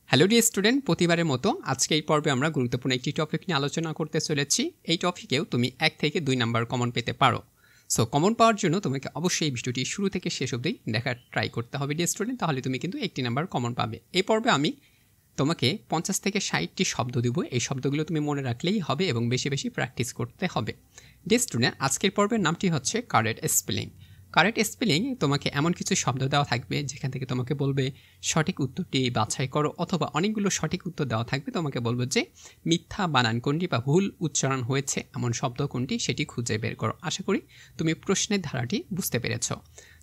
Hello dear student, প্রতিবারের মতো আজকে এই পর্বে আমরা গুরুত্বপূর্ণ একটি টপিক নিয়ে আলোচনা করতে চলেছি। এই টপিকেও তুমি 1 থেকে 2 নাম্বার কমন পেতে পারো। সো কমন পাওয়ার জন্য তোমাকে অবশ্যই এই ভিডিওটি শুরু থেকে শেষ অবধি দেখার ট্রাই করতে হবে ডিয়ার স্টুডেন্ট, তাহলে তুমি কিন্তু 1টি নাম্বার কমন পাবে। এই পর্বে আমি তোমাকে 50 থেকে 60টি শব্দ দিব। এই শব্দগুলো তুমি মনে রাখলেই হবে এবং বেশি বেশি প্র্যাকটিস করতে হবে। ডিয়ার স্টুডেন্ট, আজকের পর্বের নামটি হচ্ছে কারেক্ট স্পেলিং। কারেক্ট স্পেলিং তোমাকে এমন কিছু শব্দ দেওয়া থাকবে যেখান থেকে তোমাকে বলবে সঠিক উত্তরটি বাছাই করো, অথবা অনেকগুলো সঠিক উত্তর দেওয়া থাকবে, তোমাকে বলবো যে মিথ্যা বানান কোনটি বা ভুল উচ্চারণ হয়েছে এমন শব্দ কোনটি সেটি খুঁজে বের করো। আশা করি তুমি প্রশ্নের ধারাটি বুঝতে পেরেছ।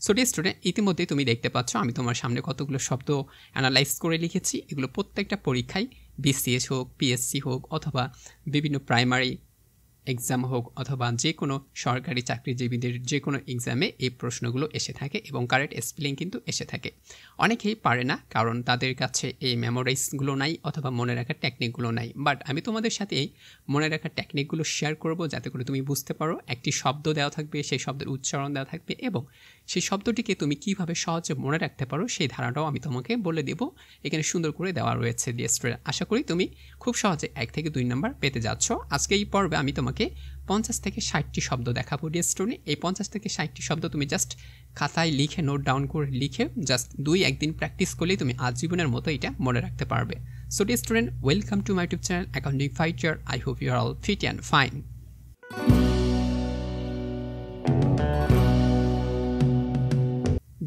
সো ডিয়ার স্টুডেন্ট, ইতিমধ্যেই তুমি দেখতে পাচ্ছ আমি তোমার সামনে কতগুলো শব্দ অ্যানালাইজ করে লিখেছি। এগুলো প্রত্যেকটা পরীক্ষায় বিসিএস হোক, পিএসসি হোক, অথবা বিভিন্ন প্রাইমারি এক্সাম হোক, অথবা যে কোনো সরকারি চাকরিজীবীদের যে কোনো এক্সামে এই প্রশ্নগুলো এসে থাকে এবং কারেক্ট স্পেলিং কিন্তু এসে থাকে। অনেকেই পারে না কারণ তাদের কাছে এই মেমোরাইজগুলো নাই অথবা মনে রাখার টেকনিকগুলো নাই। বাট আমি তোমাদের সাথে এই মনে রাখার টেকনিকগুলো শেয়ার করব যাতে করে তুমি বুঝতে পারো। একটি শব্দ দেওয়া থাকবে, সেই শব্দের উচ্চারণ দেওয়া থাকবে এবং সেই শব্দটিকে তুমি কিভাবে সহজে মনে রাখতে পারো সেই ধারাটাও আমি তোমাকে বলে দেব। এখানে সুন্দর করে দেওয়া রয়েছে ডিয়ার স্টুডেন্ট। আশা করি তুমি খুব সহজে 1 থেকে 2 নাম্বার পেতে যাচ্ছ। আজকে এই পর্বে আমি তোমাকে 50 থেকে 60টি শব্দ দেখাবো ডিয়ার স্টুডেন্ট। এই 50 থেকে 60টি শব্দ তুমি জাস্ট খাতায় লিখে নোট ডাউন করে লিখে জাস্ট 2-1 দিন প্র্যাকটিস করলেই তুমি আজীবনের মতো এটা মনে রাখতে পারবে। So dear student, welcome to my YouTube channel accounting fighter. I hope you are all fit and fine.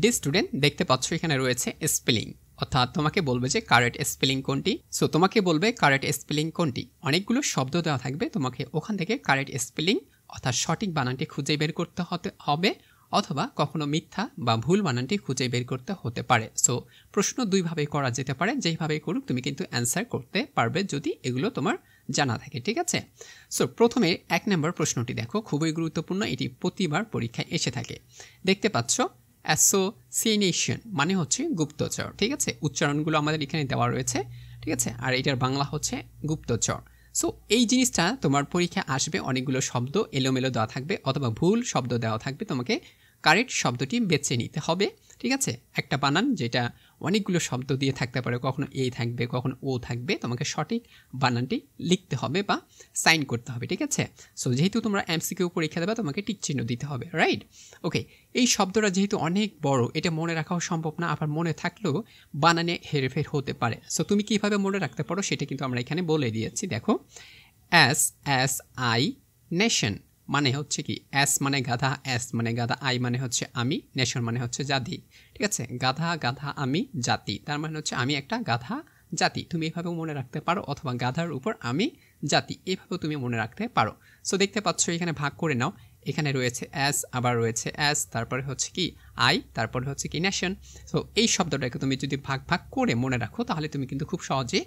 Dear student, দেখতে পাচ্ছ এখানে রয়েছে স্পেলিং, অর্থাৎ তোমাকে বলবে যে কারেক্ট স্পেলিং কোনটি। সো তোমাকে বলবে কারেক্ট স্পেলিং কোনটি। অনেকগুলো শব্দ দেওয়া থাকবে, তোমাকে ওখান থেকে কারেক্ট স্পেলিং অর্থাৎ সঠিক বানানটি খুঁজে বের করতে হবে, অথবা কখনো মিথ্যা বা ভুল বানানটি খুঁজে বের করতে হতে পারে। সো প্রশ্ন দুইভাবে করা যেতে পারে, যেইভাবেই করুক তুমি কিন্তু অ্যান্সার করতে পারবে যদি এগুলো তোমার জানা থাকে, ঠিক আছে। সো প্রথমে 1 নম্বর প্রশ্নটি দেখো, খুবই গুরুত্বপূর্ণ, এটি প্রতিবার পরীক্ষায় এসে থাকে। দেখতে পাচ্ছ অ্যাসোসিয়েশন মানে হচ্ছে গুপ্তচর, ঠিক আছে। উচ্চারণগুলো আমাদের এখানে দেওয়া রয়েছে, ঠিক আছে, আর এটার বাংলা হচ্ছে গুপ্তচর। সো এই জিনিসটা তোমার পরীক্ষায় আসবে, অনেকগুলো শব্দ এলোমেলো দেওয়া থাকবে অথবা ভুল শব্দ দেওয়া থাকবে, তোমাকে কারেক্ট শব্দটি বেছে নিতে হবে, ঠিক আছে। একটা বানান যেটা অনেকগুলো শব্দ দিয়ে থাকতে পারে, কখনো এ থাকবে কখনো ও থাকবে, তোমাকে সঠিক বানানটি লিখতে হবে বা সাইন করতে হবে, ঠিক আছে। সো যেহেতু তোমরা এমসিকিউ পরীক্ষা দেবে তোমাকে টিক চিহ্ন দিতে হবে, রাইট। ওকে, এই শব্দটা যেহেতু অনেক বড়, এটা মনে রাখাও সম্ভব না, আবার মনে থাকলেও বানানে হেরফের হতে পারে। সো তুমি কিভাবে মনে রাখতে পারো সেটা কিন্তু আমরা এখানে বলে দিয়েছি। দেখো, SSI নেশন মানে হচ্ছে কি, এস মানে গাধা, এস মানে গাধা, আই মানে হচ্ছে আমি, নেশন মানে হচ্ছে জাতি, ঠিক আছে। গাধা গাধা আমি জাতি, তার মানে হচ্ছে আমি একটা গাধা জাতি। তুমি এভাবেও মনে রাখতে পারো, অথবা গাধার উপর আমি জাতি, এভাবেও তুমি মনে রাখতে পারো। সো দেখতে পাচ্ছ এখানে ভাগ করে নাও, এখানে রয়েছে এস, আবার রয়েছে এস, তারপরে হচ্ছে কি আই, তারপরে হচ্ছে কি নেশন। সো এই শব্দটাকে তুমি যদি ভাগ ভাগ করে মনে রাখো তাহলে তুমি কিন্তু খুব সহজে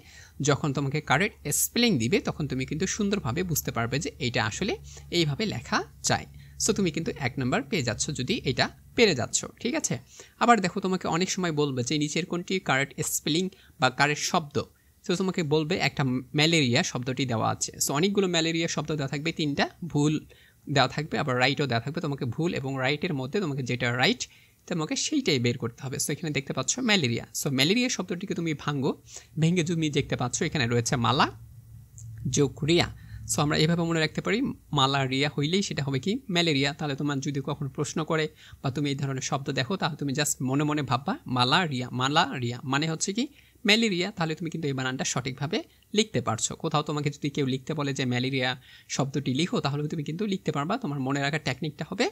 যখন তোমাকে কারেক্ট স্পেলিং দিবে তখন তুমি কিন্তু সুন্দরভাবে বুঝতে পারবে যে এইটা আসলে এইভাবে লেখা যায়। সো তুমি কিন্তু 1 নাম্বার পেয়ে যাচ্ছ যদি এটা পেরে যাচ্ছ, ঠিক আছে। আবার দেখো, তোমাকে অনেক সময় বলবে যে নিচের কোনটি কারেক্ট স্পেলিং বা কারেক্ট শব্দ। সো তোমাকে বলবে একটা ম্যালেরিয়া শব্দটি দেওয়া আছে। সো অনেকগুলো ম্যালেরিয়া শব্দ দেওয়া থাকবে, 3টা ভুল দেওয়া থাকবে, আবার রাইটও দেওয়া থাকবে। তোমাকে ভুল এবং রাইটের মধ্যে তোমাকে যেটা রাইট তোমাকে সেইটাই বের করতে হবে। সো এখানে দেখতে পাচ্ছ ম্যালেরিয়া। সো ম্যালেরিয়া শব্দটিকে তুমি ভেঙে তুমি দেখতে পাচ্ছ এখানে রয়েছে মালা যোগ রিয়া। সো আমরা এভাবে মনে রাখতে পারি, মালারিয়া হইলেই সেটা হবে কি ম্যালেরিয়া। তাহলে তোমার যদি কখনো প্রশ্ন করে বা তুমি এই ধরনের শব্দ দেখো তাহলে তুমি জাস্ট মনে মনে ভাববা মালারিয়া, মালারিয়া মানে হচ্ছে কি ম্যালেরিয়া। তাহলে তুমি কিন্তু এই বানানটা সঠিকভাবে লিখতে পারছো। কোথাও তোমাকে যদি কেউ লিখতে বলে যে ম্যালেরিয়া শব্দটি লিখো তাহলে তুমি কিন্তু লিখতে পারবা। তোমার মনে রাখার টেকনিকটা হবে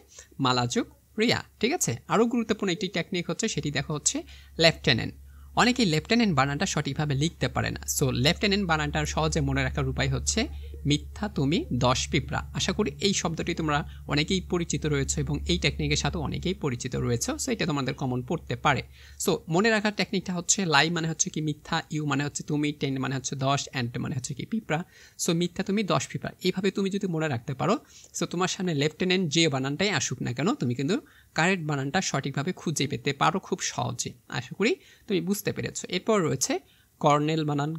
মালা যোগ রিয়া, ঠিক আছে। আরও গুরুত্বপূর্ণ একটি টেকনিক হচ্ছে, সেটি দেখো হচ্ছে লেফটেন্যান্ট। অনেকেই লেফটেন্যান্ট বানানটা সঠিকভাবে লিখতে পারে না। সো লেফটেন্যান্ট বানানটার সহজে মনে রাখার উপায় হচ্ছে মিথ্যা তুমি 10 পিঁপড়া। আশা করি এই শব্দটি তোমরা অনেকেই পরিচিত রয়েছে এবং এই টেকনিকের সাথে অনেকেই পরিচিত রয়েছে। সো এটা তোমাদের কমন পড়তে পারে। সো মনে রাখার টেকনিকটা হচ্ছে লাই মানে হচ্ছে কি মিথ্যা, ইউ মানে হচ্ছে তুমি, 10 মানে হচ্ছে 10, অ্যান্ড মানে হচ্ছে কি পিঁপড়া। সো মিথ্যা তুমি 10 পিঁপড়া, এইভাবে তুমি যদি মনে রাখতে পারো সো তোমার সামনে লেফটেন্যান্ট যে বানানটাই আসুক না কেন তুমি কিন্তু কারেক্ট বানানটা সঠিকভাবে খুঁজে পেতে পারো খুব সহজে। আশা করি তুমি বুঝতে পেরেছো। এরপর রয়েছে কর্নেল বানান,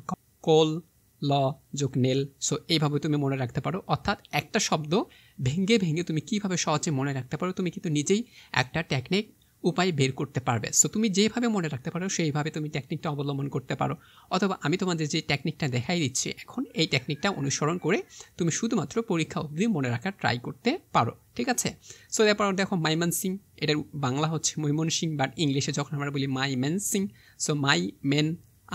কোল ল যোগ নেল। সো এইভাবে তুমি মনে রাখতে পারো, অর্থাৎ একটা শব্দ ভেঙে ভেঙে তুমি কিভাবে সহজে মনে রাখতে পারো তুমি কিন্তু নিজেই একটা টেকনিক উপায় বের করতে পারবে। সো তুমি যেভাবে মনে রাখতে পারো সেইভাবে তুমি টেকনিকটা অবলম্বন করতে পারো, অথবা আমি তোমাদের যে টেকনিকটা দেখাই দিচ্ছি এখন, এই টেকনিকটা অনুসরণ করে তুমি শুধুমাত্র পরীক্ষা অবধি মনে রাখার ট্রাই করতে পারো, ঠিক আছে। সো এরপর দেখো মাইমনসিং, এটার বাংলা হচ্ছে ময়মনসিং, বাট ইংলিশে যখন আমরা বলি মাইমেনসিং, সো মাই মেন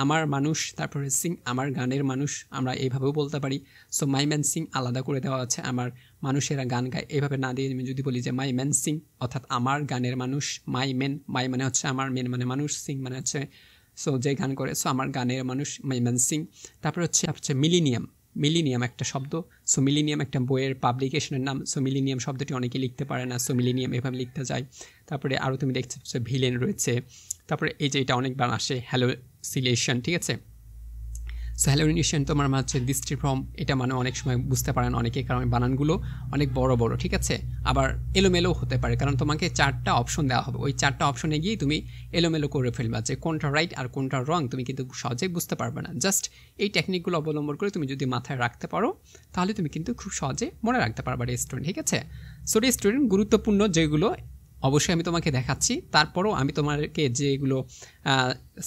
আমার মানুষ, তারপরে সিং আমার গানের মানুষ, আমরা এইভাবেও বলতে পারি। সো মাই ম্যান সিং আলাদা করে দেওয়া আছে, আমার মানুষেরা গান গায়, এইভাবে না দিয়ে আমি যদি বলি যে মাই ম্যান সিং অর্থাৎ আমার গানের মানুষ, মাই মেন, মাই মানে হচ্ছে আমার, মেন মানে মানুষ, সিং মানে হচ্ছে সো যে গান করে, সো আমার গানের মানুষ মাই ম্যান সিং। তারপরে হচ্ছে মিলিনিয়াম, মিলিনিয়াম একটা শব্দ, সো মিলিনিয়াম একটা বইয়ের পাবলিকেশনের নাম। সো মিলিনিয়াম শব্দটি অনেকে লিখতে পারে না, সো মিলিনিয়াম এভাবে লিখতে যায়। তারপরে আরও তুমি দেখতে পাচ্ছ ভিলেন রয়েছে। তারপরে এই যে এটা অনেকবার আসে হ্যালোসিলেশন, ঠিক আছে। সো হ্যালোসিলেশন তোমার হচ্ছে দৃষ্টিভ্রম, এটা মানে অনেক সময় বুঝতে পারেন অনেকে, কারণ বানানগুলো অনেক বড় বড়, ঠিক আছে। আবার এলোমেলো হতে পারে, কারণ তোমাকে 4টা অপশন দেওয়া হবে, ওই 4টা অপশনে গিয়ে তুমি এলোমেলো করে ফেলবা যে কোনটা রাইট আর কোনটা রং, তুমি কিন্তু সহজে বুঝতে পারবে না। জাস্ট এই টেকনিকগুলো অবলম্বন করে তুমি যদি মাথায় রাখতে পারো তাহলে তুমি কিন্তু খুব সহজে মনে রাখতে পারবা স্টুডেন্ট, ঠিক আছে। সো স্টুডেন্ট গুরুত্বপূর্ণ যেগুলো অবশ্যই আমি তোমাকে দেখাচ্ছি, তারপরও আমি তোমাকে যেগুলো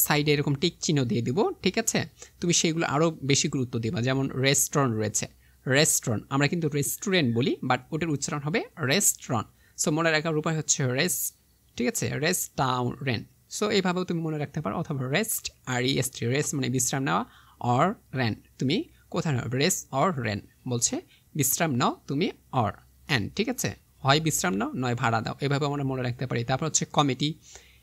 সাইডে এরকম টিক চিহ্ন দিয়ে দিব, ঠিক আছে, তুমি সেগুলো আরও বেশি গুরুত্ব দিবা। যেমন রেস্টুরেন্ট রয়েছে, রেস্টুরেন্ট আমরা কিন্তু রেস্টুরেন্ট বলি, বাট ওটার উচ্চারণ হবে রেস্টুরেন্ট। সো মনে রাখার উপায় হচ্ছে রেস্ট, ঠিক আছে, রেস্টুরেন্ট। সো এইভাবেও তুমি মনে রাখতে পারো, অথবা রেস্ট REST, রেস্ট মানে বিশ্রাম নেওয়া, অর রেন্ট তুমি কোথায় নাও, রেস্ট অর রেন্ট বলছে বিশ্রাম নাও তুমি, অর অ্যান্ড, ঠিক আছে, হয় বিশ্রাম নাও নয় ভাড়া দাও, এভাবে আমরা মনে রাখতে পারি। তারপর হচ্ছে কমিটি,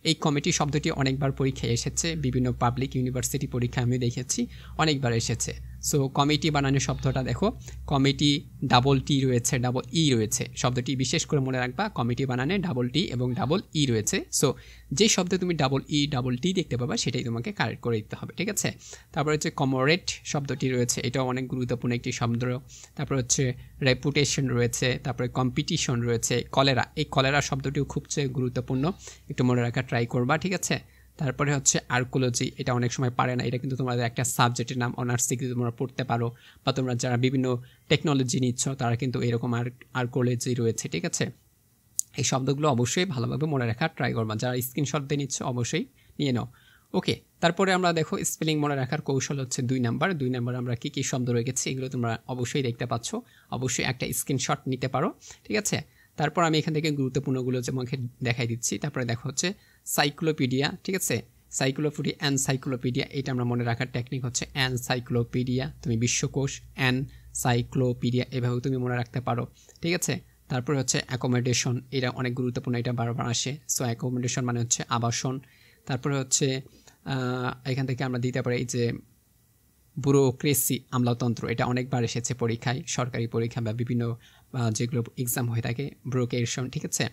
এই কমিটি শব্দটি অনেকবার পরীক্ষায় এসেছে, বিভিন্ন পাবলিক ইউনিভার্সিটি পরীক্ষায় আমি দেখেছি অনেকবার এসেছে। সো কমিটি বানানোর শব্দটা দেখো, কমিটি ডাবল টি রয়েছে, ডাবল ই রয়েছে, শব্দটি বিশেষ করে মনে রাখবা, কমিটি বানানে ডাবল টি এবং ডাবল ই রয়েছে। সো যে শব্দে তুমি ডাবল ই ডাবল টি দেখতে পাবা সেটাই তোমাকে কারেক্ট করে দিতে হবে, ঠিক আছে। তারপর হচ্ছে কমরেড শব্দটি রয়েছে, এটাও অনেক গুরুত্বপূর্ণ একটি শব্দ। তারপর হচ্ছে রেপুটেশন রয়েছে, তারপরে কম্পিটিশন রয়েছে, কলেরা, এই কলেরা শব্দটিও খুব গুরুত্বপূর্ণ, একটু মনে রাখার ট্রাই করবা, ঠিক আছে। তারপরে হচ্ছে আর্কোলজি, এটা অনেক সময় পারে না, এটা কিন্তু তোমাদের একটা সাবজেক্টের নাম, অনার্স থেকে তোমরা পড়তে পারো, বা তোমরা যারা বিভিন্ন টেকনোলজি নিচ্ছ তারা কিন্তু এরকম আর্কোলজি রয়েছে, ঠিক আছে। এই শব্দগুলো অবশ্যই ভালোভাবে মনে রাখার ট্রাই করবা, যারা স্ক্রিনশট দিয়ে নিচ্ছ অবশ্যই নিয়ে নাও। ওকে, তারপরে আমরা দেখো স্পেলিং মনে রাখার কৌশল হচ্ছে 2 নাম্বার। 2 নাম্বার আমরা কী কী শব্দ রেখেছি এগুলো তোমরা অবশ্যই দেখতে পাচ্ছ, অবশ্যই একটা স্ক্রিনশট নিতে পারো, ঠিক আছে। তারপর আমি এখান থেকে গুরুত্বপূর্ণগুলো তোমাকে দেখাই দিচ্ছি। তারপরে দেখো হচ্ছে সাইক্লোপিডিয়া, ঠিক আছে, সাইক্লোপিডিয়া, এনসাইক্লোপিডিয়া, এটা আমরা মনে রাখার টেকনিক হচ্ছে এনসাইক্লোপিডিয়া, তুমি বিশ্বকোষ, এনসাইক্লোপিডিয়া এভাবেও তুমি মনে রাখতে পারো, ঠিক আছে। তারপরে হচ্ছে অ্যাকোমোডেশন, এটা অনেক গুরুত্বপূর্ণ, এটা বারবার আসে। সো অ্যাকোমোডেশন মানে হচ্ছে আবাসন। তারপরে হচ্ছে এখান থেকে আমরা দিতে পারি যে ব্যুরোক্রেসি, আমলাতন্ত্র, এটা অনেকবার এসেছে পরীক্ষায়, সরকারি পরীক্ষা বা বিভিন্ন যেগুলো এক্সাম হয়ে থাকে, ব্যুরোক্রেশন, ঠিক আছে,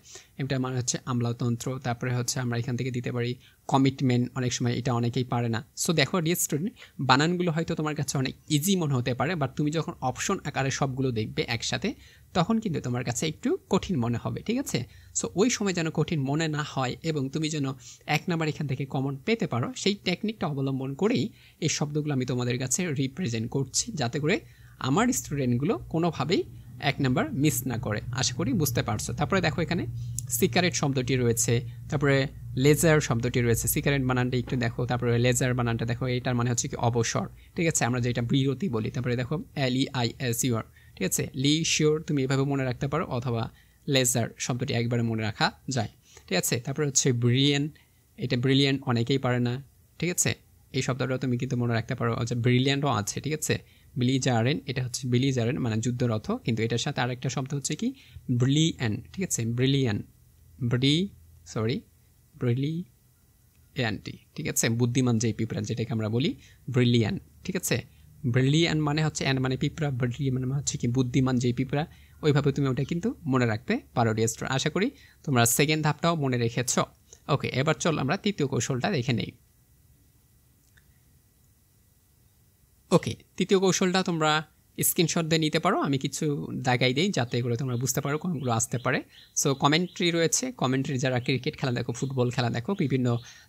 এটা মানে হচ্ছে আমলাতন্ত্র। তারপরে হচ্ছে আমরা এখান থেকে দিতে পারি কমিটমেন্ট, অনেক সময় এটা অনেকেই পারে না। সো দেখো ডিয়ার স্টুডেন্ট, বানানগুলো হয়তো তোমার কাছে অনেক ইজি মনে হতে পারে, বাট তুমি যখন অপশন আকারে সবগুলো দেখবে একসাথে তখন কিন্তু তোমার কাছে একটু কঠিন মনে হবে, ঠিক আছে। সো ওই সময় যেন কঠিন মনে না হয় এবং তুমি যেন 1 নাম্বার এখান থেকে কমন পেতে পারো, সেই টেকনিকটা অবলম্বন করেই এই শব্দগুলো আমি তোমাদের কাছে রিপ্রেজেন্ট করছি, যাতে করে আমার স্টুডেন্টগুলো কোনোভাবেই 1 নাম্বার মিস না করে। আশা করি বুঝতে পারছো। তারপরে দেখো এখানে সিগারেট শব্দটি রয়েছে, তারপরে লেজার শব্দটি রয়েছে, সিগারেট বানানটা একটু দেখো, তারপরে লেজার বানানটা দেখো, এটার মানে হচ্ছে কি অবসর, ঠিক আছে, আমরা যেটা বিরতি বলি। তারপরে দেখো LEISUR, ঠিক আছে, লিশিওর তুমি এভাবে মনে রাখতে পারো, অথবা লেজার শব্দটি একবারে মনে রাখা যায়, ঠিক আছে। তারপরে হচ্ছে ব্রিলিয়ান্ট, এটা ব্রিলিয়ান্ট অনেকেই পারে না, ঠিক আছে, এই শব্দটাও তুমি কিন্তু মনে রাখতে পারো। আচ্ছা ব্রিলিয়ান্টও আছে, ঠিক আছে, বিলিজারেন, এটা হচ্ছে বিলিজারেন মানে যুদ্ধরথ, কিন্তু এটার সাথে আরেকটা শব্দ হচ্ছে কি ব্রিলিয়ান্ট, ঠিক আছে, ব্রিলিয়ান্ট, ব্রিলিয়ান্টি, ঠিক আছে, বুদ্ধিমান যেই পিঁপড়া যেটাকে আমরা বলি ব্রিলিয়ান্ট, ঠিক আছে। ব্রিলিয়ান্ট মানে হচ্ছে অ্যান্ড মানে পিঁপড়া, ব্রিলিয়ান্ট মানে হচ্ছে কি বুদ্ধিমান যেই পিঁপড়া, ওইভাবে তুমি ওটা কিন্তু মনে রাখতে পারো ডিয়ার স্টুডেন্ট। আশা করি তোমরা সেকেন্ড ধাপটাও মনে রেখেছ। ওকে, এবার চল আমরা তৃতীয় কৌশলটা দেখে নেই। ওকে, তৃতীয় কৌশলটা তোমরা স্ক্রিনশট দিয়ে নিতে পারো, আমি কিছু দাগাই দিই যাতে করে তোমরা বুঝতে পারো কোনগুলো আসতে পারে। সো কমেন্ট্রি রয়েছে, কমেন্ট্রি যারা ক্রিকেট খেলা দেখো, ফুটবল খেলা দেখো, বিভিন্ন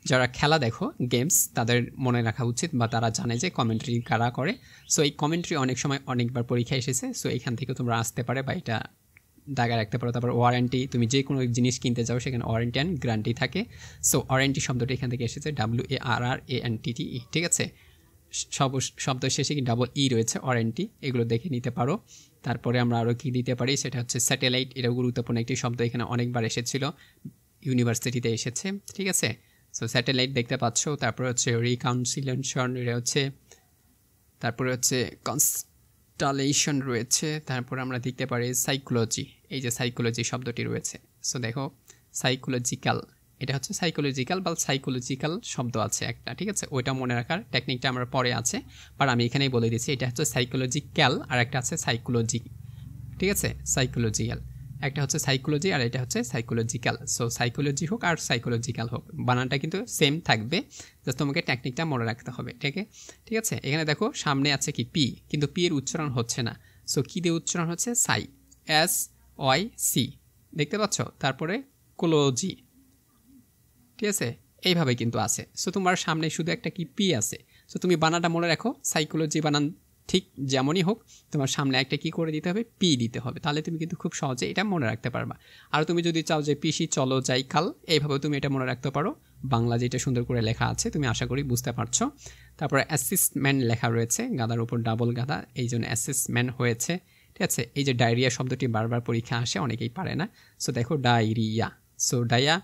যারা খেলা দেখো গেমস, তাদের মনে রাখা উচিত বা তারা জানে যে কমেন্ট্রি কারা করে। সো এই কমেন্ট্রি অনেক সময় অনেকবার পরীক্ষা এসেছে, সো এখান থেকে তোমরা আসতে পারে বা এটা দাগে রাখতে পারো। তারপর ওয়ারেন্টি, তুমি যে কোনো জিনিস কিনতে যাও সেখানে ওয়ারেন্টি অ্যান্ড গ্যারান্টি থাকে। সো ওয়ারেন্টি শব্দটি এখান থেকে এসেছে, WARRANTTE, ঠিক আছে। সব শব্দ শেষে কি ডাবল ই রয়েছে, ওয়ারেন্টি, এগুলো দেখে নিতে পারো। তারপরে আমরা আরও কী দিতে পারি, সেটা হচ্ছে স্যাটেলাইট, এটাও গুরুত্বপূর্ণ একটি শব্দ, এখানে অনেকবার এসেছিল, ইউনিভার্সিটিতে এসেছে, ঠিক আছে। সো স্যাটেলাইট দেখতে পাচ্ছ। তারপরে হচ্ছে রিকাউন্সিলেশন, এটা হচ্ছে, তারপরে হচ্ছে কনস্টালেশন রয়েছে। তারপর আমরা দেখতে পারি সাইকোলজি, এই যে সাইকোলজি শব্দটি রয়েছে। সো দেখো সাইকোলজিক্যাল, এটা হচ্ছে সাইকোলজিক্যাল বা সাইকোলজিক্যাল শব্দ আছে একটা, ঠিক আছে। ওইটা মনে রাখার টেকনিকটা আমার পরে আছে, বাট আমি এখানেই বলে দিচ্ছি, এটা হচ্ছে সাইকোলজিক্যাল আর একটা আছে সাইকোলজি, ঠিক আছে, সাইকোলজিক্যাল। একটা হচ্ছে সাইকোলজি আর এটা হচ্ছে সাইকোলজিক্যাল। সো সাইকোলজি হোক আর সাইকোলজিক্যাল হোক, বানানটা কিন্তু সেম থাকবে, জাস্ট তোমাকে টেকনিকটা মনে রাখতে হবে, ঠিক আছে। এখানে দেখো সামনে আছে কি পি, কিন্তু পি এর উচ্চারণ হচ্ছে না। সো কী দিয়ে উচ্চারণ হচ্ছে, সাই, SYC, দেখতে পাচ্ছ। তারপরে কোলজি, ঠিক আছে, এইভাবে কিন্তু আছে। সো তোমার সামনে শুধু একটা কি পি আছে। সো তুমি বানানটা মনে রাখো, সাইকোলজি বানান ঠিক যেমনই হোক, তোমার সামনে একটা কি করে দিতে হবে, পি দিতে হবে, তাহলে তুমি কিন্তু খুব সহজে এটা মনে রাখতে পারবা। আর তুমি যদি চাও যে পিসি চলো যাই কাল, এইভাবে তুমি এটা মনে রাখতে পারো। বাংলা যেটা সুন্দর করে লেখা আছে, তুমি আশা করি বুঝতে পারছো। তারপরে অ্যাসিস্টমেন্ট লেখা রয়েছে, গাদার উপর ডাবল গাদা, এই জন্য অ্যাসিস্টমেন্ট হয়েছে, ঠিক আছে। এই যে ডায়রিয়া শব্দটি বারবার পরীক্ষা আসে, অনেকেই পারে না। সো দেখো ডায়রিয়া, সো ডায়া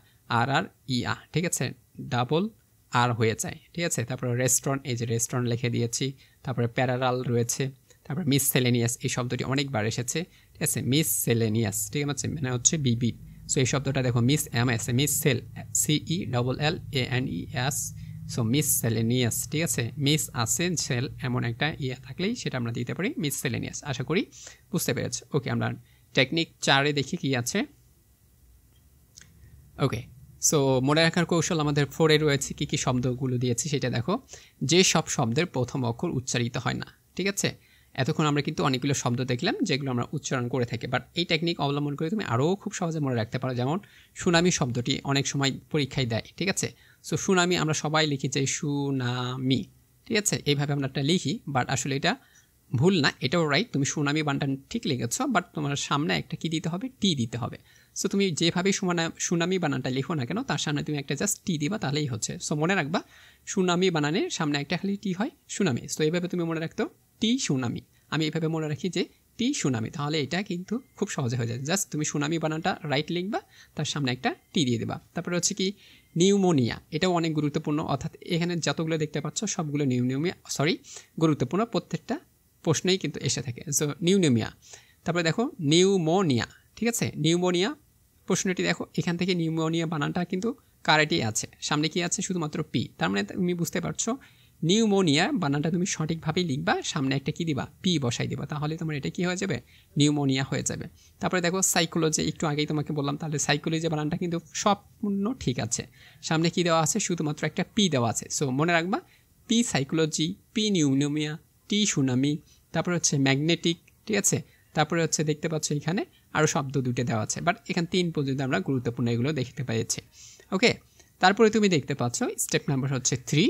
RREA, ঠিক আছে, ডাবল আর হয়ে যায়, ঠিক আছে। তারপরে রেস্টুরেন্ট, এই যে রেস্টুরেন্ট লিখে দিয়েছি। তারপরে প্যারারাল রয়েছে। তারপরে মিসসেলেনিয়াস, এই শব্দটি অনেকবার এসেছে, ঠিক আছে, মিসসেলেনিয়াস, ঠিক আছে, মানে হচ্ছে বিবি। সো এই শব্দটা দেখো MS, মিসসেল, CELLANES, সো মিসসেলেনিয়াস, ঠিক আছে। মিস আছে, সেল এমন একটা থাকলেই সেটা আমরা দিতে পারি মিসসেলেনিয়াস। আশা করি বুঝতে পেরেছ। ওকে, আমরা টেকনিক 4-এ দেখি কি আছে। ওকে, সো মনে রাখার কৌশল আমাদের 4-এ রয়েছে, কী কী শব্দগুলো দিয়েছি সেটা দেখো। যে সব শব্দের প্রথম অক্ষর উচ্চারিত হয় না, ঠিক আছে। এতক্ষণ আমরা কিন্তু অনেকগুলো শব্দ দেখলাম যেগুলো আমরা উচ্চারণ করে থাকি, বাট এই টেকনিক অবলম্বন করে তুমি আরও খুব সহজে মনে রাখতে পারো। যেমন সুনামি শব্দটি অনেক সময় পরীক্ষায় দেয়, ঠিক আছে। সো সুনামি আমরা সবাই লিখি যে সুনামি, ঠিক আছে, এইভাবে আমরা একটা লিখি, বাট আসলে এটা ভুল না, এটাও রাইট, তুমি সুনামি বানটা ঠিক লিখেছ, বাট তোমার সামনে একটা কি দিতে হবে, টি দিতে হবে। সো তুমি যেভাবে সুনামি বানানটা লিখো না কেন, তার সামনে তুমি একটা জাস্ট টি দিবা, তাহলেই হচ্ছে। সো মনে রাখবা, সুনামি বানানের সামনে একটা খালি টি হয়, সুনামি। সো এইভাবে তুমি মনে রাখতো টি সুনামি, আমি এইভাবে মনে রাখি যে টি সুনামি, তাহলে এটা কিন্তু খুব সহজে হয়ে যায়। জাস্ট তুমি সুনামি বানানটা রাইট লিখবা, তার সামনে একটা টি দিয়ে দেবা। তারপরে হচ্ছে কি নিউমোনিয়া, এটাও অনেক গুরুত্বপূর্ণ, অর্থাৎ এখানে যতগুলো দেখতে পাচ্ছ সবগুলো গুরুত্বপূর্ণ, প্রত্যেকটা প্রশ্নেই কিন্তু এসে থাকে। সো নিউমোনিয়া, তারপরে দেখো নিউমোনিয়া, ঠিক আছে, নিউমোনিয়া প্রশ্নটি দেখো, এখান থেকে নিউমোনিয়া বানানটা কিন্তু কারেক্টই আছে, সামনে কি আছে, শুধুমাত্র পি। তার মানে তুমি বুঝতে পারছো নিউমোনিয়া বানানটা তুমি সঠিকভাবেই লিখবা, সামনে একটা কি দিবা, পি বসাই দিবা, তাহলে তোমার এটা কি হয়ে যাবে, নিউমোনিয়া হয়ে যাবে। তারপরে দেখো সাইকোলজি, একটু আগেই তোমাকে বললাম, তাহলে সাইকোলজি বানানটা কিন্তু সম্পূর্ণ ঠিক আছে, সামনে কি দেওয়া আছে, শুধুমাত্র একটা পি দেওয়া আছে। সো মনে রাখবা, পি সাইকোলজি, পি নিউমোনিয়া, টি সুনামি, তারপরে হচ্ছে ম্যাগনেটিক, ঠিক আছে। তারপরে হচ্ছে দেখতে পাচ্ছ এখানে আরও শব্দ দুটো দেওয়া আছে, বাট এখানে 3 পর্যন্ত আমরা গুরুত্বপূর্ণ এগুলো দেখতে পেয়েছি। ওকে, তারপরে তুমি দেখতে পাচ্ছ স্টেপ নাম্বার হচ্ছে 3,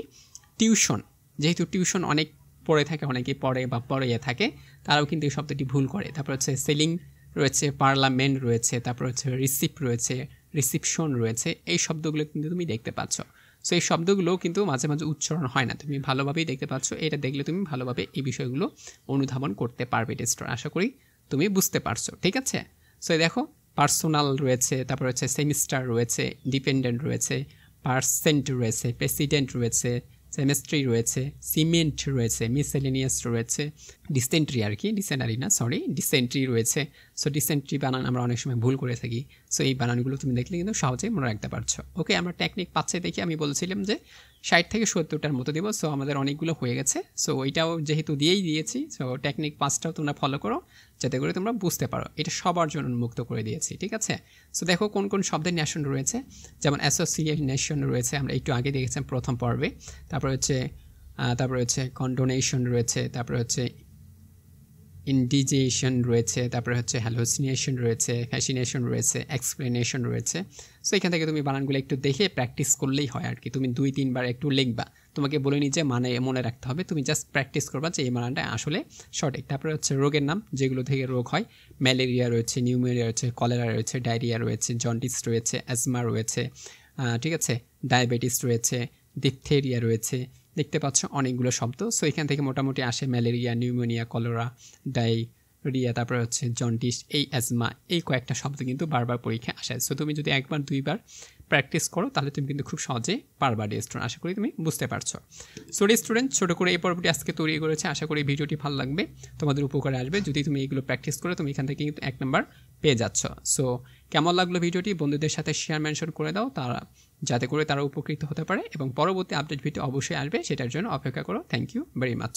টিউশন। যেহেতু টিউশন অনেক পড়ে থাকে, অনেকেই পড়ে বা পড়িয়ে থাকে, তারাও কিন্তু এই শব্দটি ভুল করে। তারপর হচ্ছে সেলিং রয়েছে, পার্লামেন্ট রয়েছে, তারপর হচ্ছে রিসিপ্ট রয়েছে, রিসিপশন রয়েছে, এই শব্দগুলো কিন্তু তুমি দেখতে পাচ্ছ। সো এই শব্দগুলো কিন্তু মাঝে মাঝে উচ্চারণ হয় না, তুমি ভালোভাবেই দেখতে পাচ্ছ, এটা দেখলে তুমি ভালোভাবে এই বিষয়গুলো অনুধাবন করতে পারবে টেস্টর, আশা করি তুমি বুঝতে পারছো, ঠিক আছে। সো দেখো পার্সোনাল রয়েছে, তারপর হচ্ছে সেমিস্টার রয়েছে, ডিপেন্ডেন্ট রয়েছে, পার্সেন্ট রয়েছে, প্রেসিডেন্ট রয়েছে, সেমেস্ট্রি রয়েছে, সিমেন্ট রয়েছে, মিসেলেনিয়াস রয়েছে, ডিসেন্ট্রি আর কি, ডিসেন্ট্রি রয়েছে। সো ডিসেন্ট্রি বানান আমরা অনেক সময় ভুল করে থাকি। সো এই বানানগুলো তুমি দেখলে কিন্তু সহজেই মনে রাখতে পারছো। ওকে, আমরা টেকনিক 5 দেখি, আমি বলছিলাম যে 60 থেকে 70টার মতো দেবো। সো আমাদের অনেকগুলো হয়ে গেছে, সো ওইটাও যেহেতু দিয়েছি, সো টেকনিক 5টাও তোমরা ফলো করো যাতে করে তোমরা বুঝতে পারো, এটা সবার জন্য উন্মুক্ত করে দিয়েছি, ঠিক আছে। সো দেখো কোন কোন শব্দের নেশন রয়েছে, যেমন অ্যাসোসিয়েট নেশন রয়েছে, আমরা একটু আগে দেখেছিলাম প্রথম পর্বে। তারপরে হচ্ছে কন্ডোনেশন রয়েছে, তারপরে হচ্ছে ইন্ডিজেশন রয়েছে, তারপরে হচ্ছে হ্যালোসিনেশন রয়েছে, ফ্যাসিনেশন রয়েছে, এক্সপ্লেনেশন রয়েছে। সো এখান থেকে তুমি বানানগুলো একটু দেখে প্র্যাকটিস করলেই হয় আর কি। তুমি 2-3 বার একটু লিখবা, তোমাকে বলে নি যে মানে মনে রাখতে হবে, তুমি জাস্ট প্র্যাকটিস করবা যে এই বানানটা আসলে সঠিক। তারপরে হচ্ছে রোগের নাম, যেগুলো থেকে রোগ হয়, ম্যালেরিয়া রয়েছে, নিউমোনিয়া রয়েছে, কলেরা রয়েছে, ডায়রিয়া রয়েছে, জন্ডিস রয়েছে, অ্যাজমা রয়েছে, ঠিক আছে, ডায়াবেটিস রয়েছে, ডিপথেরিয়া রয়েছে। দেখতে পাচ্ছ অনেকগুলো শব্দ। সো এখান থেকে মোটামুটি আসে ম্যালেরিয়া, নিউমোনিয়া, কলেরা, ডায়রিয়া, তারপরে হচ্ছে জন্ডিস, এই অ্যাজমা, এই কয়েকটা শব্দ কিন্তু বারবার পরীক্ষায় আসে। সো তুমি যদি 1-2 বার প্র্যাকটিস করো তাহলে তুমি কিন্তু খুব সহজে পারবা ডিয়ার স্টুডেন্ট। আশা করি তুমি বুঝতে পারছো। সো ডিয়ার স্টুডেন্ট, ছোটো করে এই পর্বটি আজকে তৈরি করেছে। আশা করি ভিডিওটি ভালো লাগবে, তোমাদের উপকারে আসবে। যদি তুমি এইগুলো প্র্যাকটিস করো তুমি এখান থেকে কিন্তু 1 নাম্বার পেয়ে যাচ্ছ। সো কেমন লাগলো ভিডিওটি বন্ধুদের সাথে শেয়ার মেনশন করে দাও, তারা যাতে করে তারা উপকৃত হতে পারে, এবং পরবর্তী আপডেট ভিডিও অবশ্যই আসবে, সেটার জন্য অপেক্ষা করো। Thank you very much.